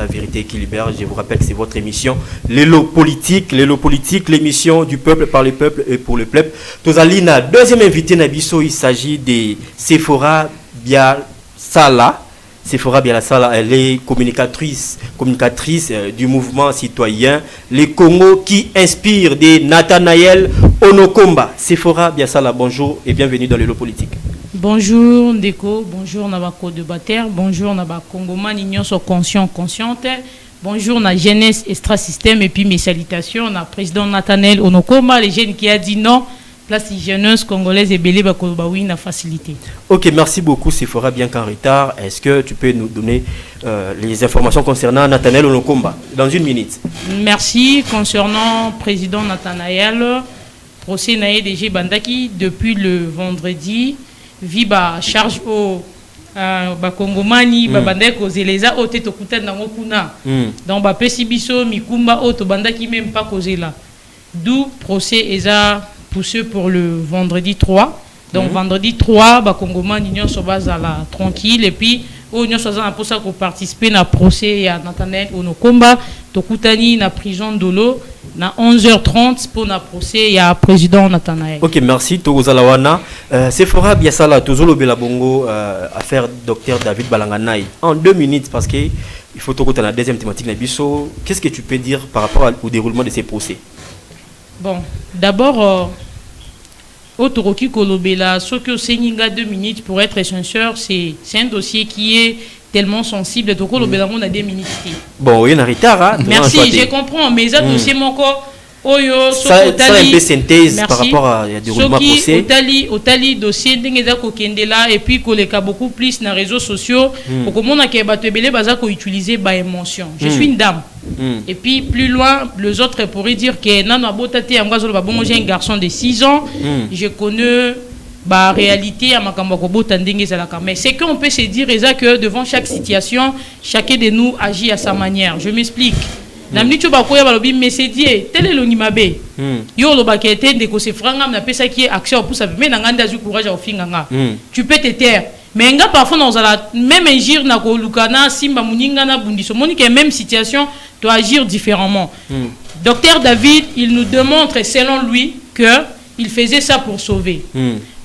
la vérité qui libère. Je vous rappelle que c'est votre émission L'élo politique, l'émission du peuple par le peuple et pour le peuple. Tozalina, deuxième invité Nabiso, il s'agit de Sephora Biasala. Sephora Biasala, elle est communicatrice du mouvement citoyen Les Congo qui inspire de Nathanaël Onokomba. Sephora Biasala, bonjour et bienvenue dans L'élo politique. Bonjour Ndeko, bonjour Nabako débatteur, bonjour Nabako Congomani, nous sommes conscients, conscientes. Bonjour na jeunesse extra-système et puis mes salutations na président Nathanaël Onokomba, les jeunes qui a dit non. Place jeuneuse congolaise et belé bakolobaoui na facilité. Ok, merci beaucoup Sephora, bien qu'en retard. Est-ce que tu peux nous donner les informations concernant Nathanaël Onokomba dans une minute? Merci. Concernant président Nathanaël, procès na DG Bandaki depuis le vendredi, viba charge au bakongomani babandaki kozeleza ote tokuta nango kuna. Donc ba pesi biso mikumba oto bandaki même pas kozela. D'où procès eza poussé pour le vendredi 3. Donc vendredi 3, Bakongoma Nignon Sobazala tranquille. Et puis, Nignon Sobazala pour ça qu'on participe à procès à Nathanaël Onokomba, Tokutani na prison d'Olo, na 11h30 pour na procès à président Nathanaël. Ok, merci. Togozalawana. Sephora Biasala, Tozolo Belabongo, affaire docteur David Balanganaï. En 2 minutes, parce qu'il faut tokuta la deuxième thématique Nabiso. Qu'est-ce que tu peux dire par rapport au déroulement de ces procès? Bon, d'abord, Otoroki Kolobela, ce que Séninga 2 minutes pour être sincère, c'est un dossier qui est tellement sensible. Donc, Kolobela, on a 2 minutes. Bon, il y a un retard. Merci, je comprends, mais ça, dossier, mon corps. Ça un peu synthèse par rapport à déroulement procès. Otali dossier d'engeza kokendela et puis koleka beaucoup plus dans les réseaux sociaux. Pour que mon akebatuebele baza ko utiliser ba émotion. Je suis une dame. Et puis plus loin, les autres pourraient dire que nano abotati amgazolo ba bon, j'ai un garçon de 6 ans. Je connais la réalité à Makambako Botandengeza. Mais c'est qu'on peut se dire que devant chaque situation, chacun de nous agit à sa manière. Je m'explique. Namnicho bakoya balobi mesedier tel elonimabe yo lobakete ndeko se franga na pesa qui est action pour ça mais nanganda zu courage au finganga tu peux te taire mais nga parfois dans la même agir na ko lukana simba muninga na bundiso monique même situation doit agir différemment. Docteur David, il nous démontre selon lui que il faisait ça pour sauver.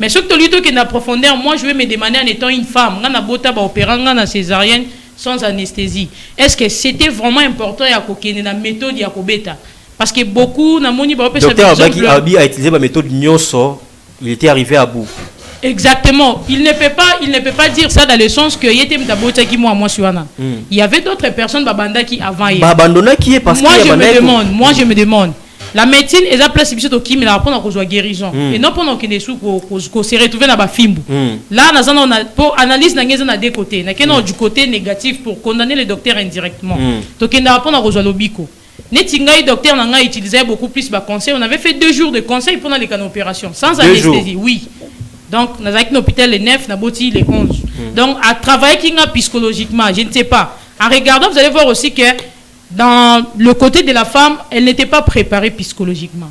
Mais ce que tu lui dis en profondeur, moi je vais me demander en étant une femme, ngana bota ba opéranga na césarienne sans anesthésie. Est-ce que c'était vraiment important à coquiner la méthode à Kobeta? Parce que beaucoup na moni ba docteur Abaki a utilisé la méthode Nyoso, il était arrivé à bout. Exactement. Il ne peut pas dire ça dans le sens que il y avait d'autres personnes babanda qui avant qui est parce moi je me demande la médecine est à place biso to kimi la répondre à guérison et non pendant que des sous ko se retrouver na ba fimbu là on a pour analyse na ngeza na deux côtés na keno du côté négatif pour condamner le docteur indirectement to kenda répondre à lobiko netingai docteur nanga utilisait beaucoup plus ba conseil. On avait fait 2 jours de conseil pendant les canaux opérations sans anesthésie. Oui. Donc, nous avons l'hôpital les 9, nous avons les 11. Donc, à travailler psychologiquement, je ne sais pas. En regardant, vous allez voir aussi que dans le côté de la femme, elle n'était pas préparée psychologiquement.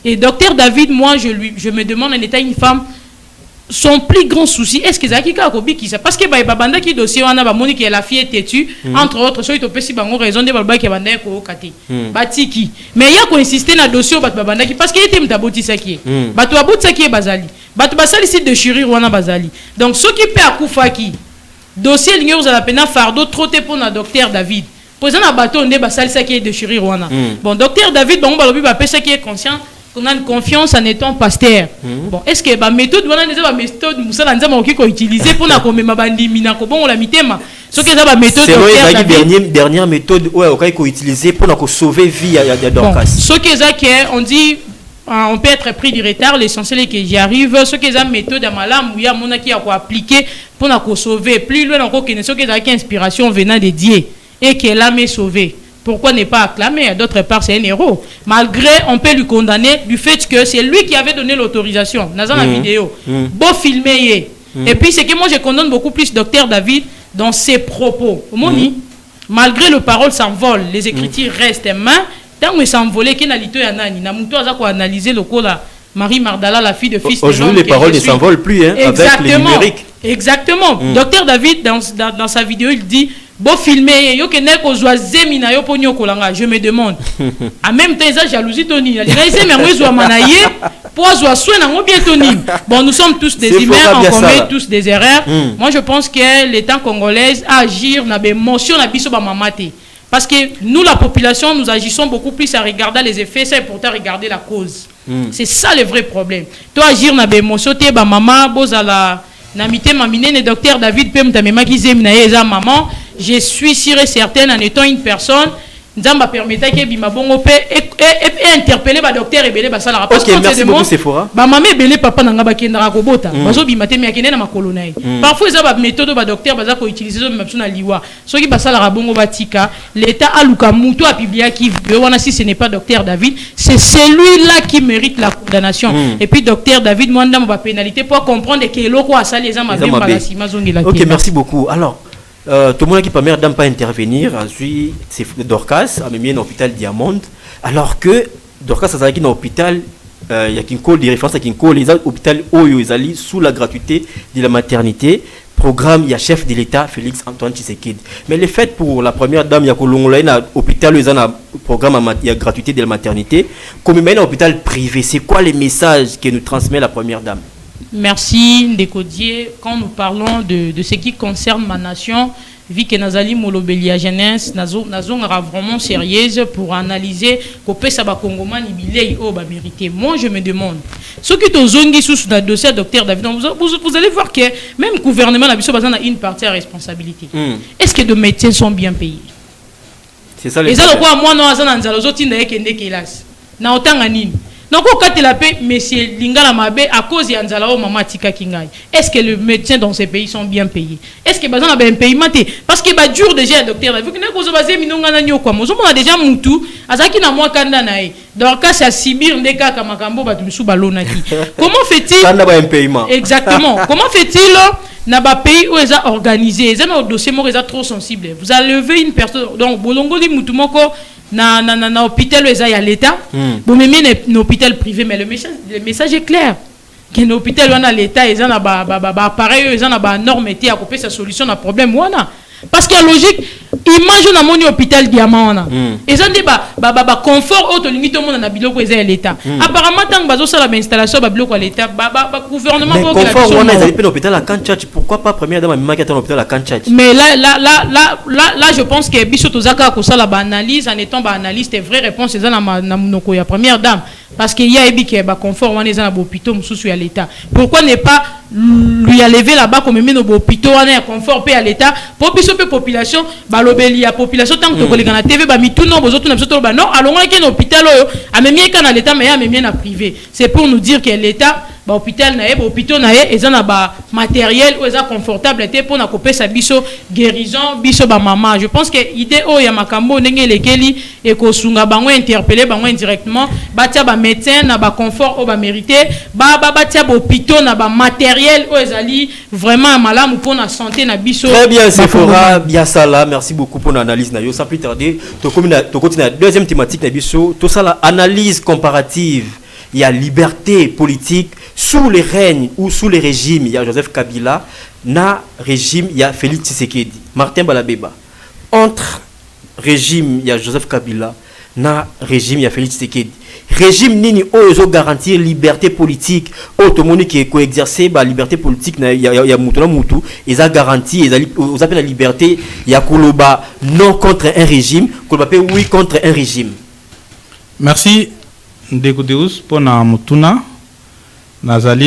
Et docteur David, moi, je me demande, en étant une femme, son plus grand souci, est-ce que Zaki Kakobi qui ça? Parce que Babanda qui dossier, on a Monique et la fille est têtue, entre autres, soit il peut bango raison de Babanda qui Babanda ko kati. Batiki. Mais il y a qu'on insister na dossier Babanda qui parce qu'il était mtaboti saki. Batu aboti saki bazali. Batu basali site de chérir wana bazali. Donc ce qui peut akufa qui dossier l'ignorant vous a la peine fardeau trop pour na docteur David. Posant na bateau on est basali saki de chérir wana. Bon docteur David bon balobi ba pesa qui est conscient qu'on a une confiance en étant pasteur. Bon, est-ce que la méthode, voilà, les méthodes, nous allons utiliser pour la bandi mina ko bon la mitema. Ce que la méthode. C'est la dernière méthode ouais, qu'on utiliser pour la sauver vie à Dorcas. Ce que ça on dit, on peut être pris du retard. L'essentiel est que j'y arrive. Ce que la méthode à malam ou ya mona qui a quoi appliquer pour la sauver. Plus loin encore que ce que ça inspiration venant de Dieu et qu'elle a me sauvé. Pourquoi ne pas acclamer? D'autre part, c'est un héros. Malgré, on peut lui condamner du fait que c'est lui qui avait donné l'autorisation. Dans la vidéo. Beau filmer. Et puis, c'est que moi, je condamne beaucoup plus docteur David dans ses propos. Malgré le parole s'envole, les écritures restent main. Tant que s'envolait, qu'il y a l'ito et anani. Namuto a analysé le coup là. Marie Mardala, la fille de fils de aujourd'hui, les paroles ne s'envolent plus hein, avec les numériques. Exactement. Docteur David, dans sa vidéo, il dit Bon filmer yo kene ko zwa zemi na yo po nyokolanga, je me demande. En même temps ça jalousie toni. Les zemi ngo zwa manaye pour zwa soin na ngo bien toni. Bon nous sommes tous des humains, on commet tous des erreurs. Moi je pense que l'État congolais a agir na émotion na biso ba mamate. Parce que nous la population nous agissons beaucoup plus à regarder les effets, c'est pourtant regarder la cause. C'est ça le vrai problème. Toi agir na émotion te ba maman bozala na mité mamine le docteur David Pem tamema ki zemi na eza maman. Je suis sûr et certain en étant une personne, Nzamba permettait que bima bongo pe et interpeller ba docteur ebele ba sala rapport. OK, merci beaucoup Sephora. Ba mama ebele papa nanga ba kendra ko bota. Bazo bima te mi akene na makolo na. Parfois ça ba méthode ba docteur baza ko utiliser zo mapsu na liwa. Soki ba sala bongo batika, l'état aluka muto a publié qui wana si ce n'est pas docteur David, c'est celui-là qui mérite la condamnation. Et puis docteur David mwanda ba pénalité pour comprendre que loko asali eza mabe balasima zongela. OK, merci beaucoup. Alors tout le monde qui permet à pas intervenir, c'est Dorcas, à même un hôpital Diamond, alors que Dorcas a un hôpital, il y a une call de référence, il y a un hôpital Oyo Ezali sous la gratuité de la maternité. Programme, il y a chef de l'État, Félix Antoine Tshisekedi. Mais le fait pour la première dame, il y a un hôpital, il y a un programme de gratuité de la maternité. Comme il y a un hôpital privé, c'est quoi les messages que nous transmet la première dame? Merci Ndekodier. Quand nous parlons de ce qui concerne ma nation, vu que Nazali Molobelia jeunesse, Nazon sera vraiment sérieuse pour analyser que ça va Congomani bilei au ba mérité. Moi je me demande, ceux qui ont zongi sous le dossier docteur David, vous allez voir que même le gouvernement a une partie à responsabilité. Est-ce que les médecins sont bien payés? C'est ça le. Et ça le quoi moi non azana nzalo zoti ndaye kende kelas. Na otanga nini? Donc, quand il a payé, monsieur Lingala Mabe, à cause de Anzalao Mama Tika Kingai, est-ce que les médecins dans ces pays sont bien payés? Est-ce que Bazan a bien payé? Parce que bah dur déjà, docteur, vu que nous avons basé Minongana Nyokwa, nous avons déjà Moutou, Azaki na moi Kandanae. Donc, quand c'est à Sibir, Ndeka Kamakambo, Batumsou Balonaki. Comment fait-il? Exactement. Comment fait-il? N'a pas pays où ils ont organisé, ils ont un dossier trop sensible. Vous avez levé une personne, donc Bolongo di Moutumoko. Na hôpital où il y a l'État, bon mais un hôpital privé, mais le message est clair. Qu'un hôpital où il y a l'État, ils ont appareil, ils ont norme et à couper sa solution à problème. Parce que la logique, imagine un hôpital diamant. Ils ont des confort autre limite au monde na biloko ils ont l'État. Apparemment tant que bazo sala installation ba biloko l'État, gouvernement mais confort on a un hôpital à Kanchach, pourquoi pas première dame même qui est un hôpital à Kanchach? Mais là je pense que biso tozaka ko sala ba analyse en étant ba analyste vraie réponse eza na munoko ya première dame parce qu'il y a ebi que ba confort on est dans l'hôpital mususu ya l'État. Pourquoi ne pas lui a levé là-bas comme même au hôpital on est confort à l'État pour biso pe population ba lobeli ya population tant que koleka na TV ba mituno bozoto na biso to ba non allons là qu'un hôpital oyo a même bien na l'État mais a même bien na privé. C'est pour nous dire que l'État ba hôpital na ba hôpital na eza na ba matériel ou eza confortable était pour na couper sa biso guérison biso ba maman. Je pense que idée o ya makambo ndenge lekeli et ko sunga bango interpeller bango indirectement batia ba médecin na ba confort o ba mérité batia ba hôpital na ba matériel o ezali vraiment malamu pour na santé na biso. Très bien Sephora Biasala, merci beaucoup pour l'analyse na yo. Sans plus tarder to continuer la deuxième thématique na biso to ça la analyse comparative. Il y a liberté politique sous les règnes ou sous les régimes. Il y a Joseph Kabila, na régime, il y a Félix Tshisekedi. Martin Balabeba. Entre régime, il y a Joseph Kabila, na régime, il y a Félix Tshisekedi. Régime nini ozo garantir liberté politique. Automoni qui est coexercer la liberté politique, il y a Moutona Moutou, ils ont garanti, ils appellent la liberté, il y a Koloba non contre un régime, Koloba oui contre un régime. Merci. Ndeko Deus pour na Mutuna Nazali